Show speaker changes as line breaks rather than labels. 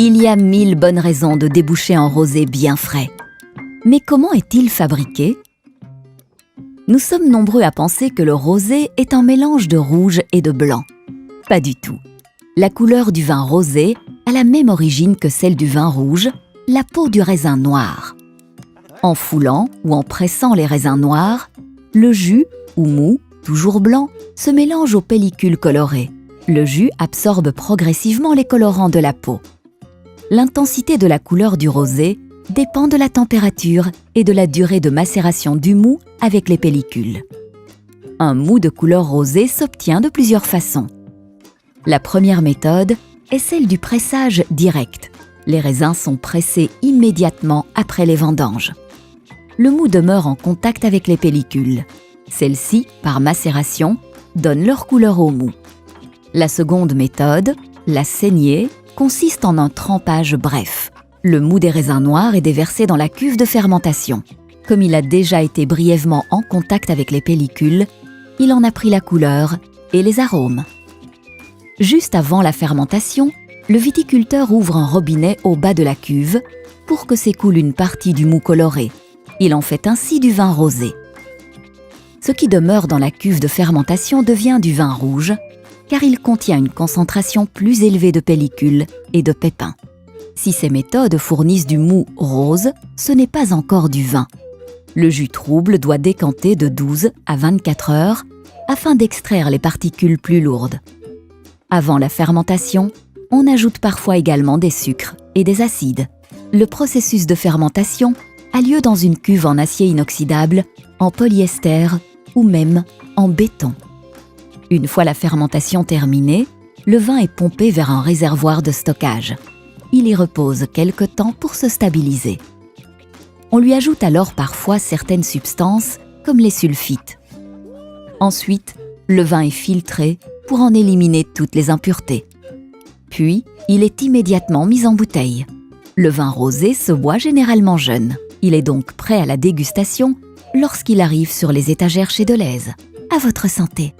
Il y a 1000 bonnes raisons de déboucher un rosé bien frais. Mais comment est-il fabriqué? Nous sommes nombreux à penser que le rosé est un mélange de rouge et de blanc. Pas du tout. La couleur du vin rosé a la même origine que celle du vin rouge, la peau du raisin noir. En foulant ou en pressant les raisins noirs, le jus, ou mou, toujours blanc, se mélange aux pellicules colorées. Le jus absorbe progressivement les colorants de la peau. L'intensité de la couleur du rosé dépend de la température et de la durée de macération du mou avec les pellicules. Un mou de couleur rosée s'obtient de plusieurs façons. La première méthode est celle du pressage direct. Les raisins sont pressés immédiatement après les vendanges. Le mou demeure en contact avec les pellicules. Celles-ci, par macération, donnent leur couleur au mou. La seconde méthode, la saignée, consiste en un trempage bref. Le mou des raisins noirs est déversé dans la cuve de fermentation. Comme il a déjà été brièvement en contact avec les pellicules, il en a pris la couleur et les arômes. Juste avant la fermentation, le viticulteur ouvre un robinet au bas de la cuve pour que s'écoule une partie du mou coloré. Il en fait ainsi du vin rosé. Ce qui demeure dans la cuve de fermentation devient du vin rouge, car il contient une concentration plus élevée de pellicules et de pépins. Si ces méthodes fournissent du mou rose, ce n'est pas encore du vin. Le jus trouble doit décanter de 12 à 24 heures afin d'extraire les particules plus lourdes. Avant la fermentation, on ajoute parfois également des sucres et des acides. Le processus de fermentation a lieu dans une cuve en acier inoxydable, en polyester ou même en béton. Une fois la fermentation terminée, le vin est pompé vers un réservoir de stockage. Il y repose quelque temps pour se stabiliser. On lui ajoute alors parfois certaines substances, comme les sulfites. Ensuite, le vin est filtré pour en éliminer toutes les impuretés. Puis, il est immédiatement mis en bouteille. Le vin rosé se boit généralement jeune. Il est donc prêt à la dégustation lorsqu'il arrive sur les étagères chez Delhaize. À votre santé!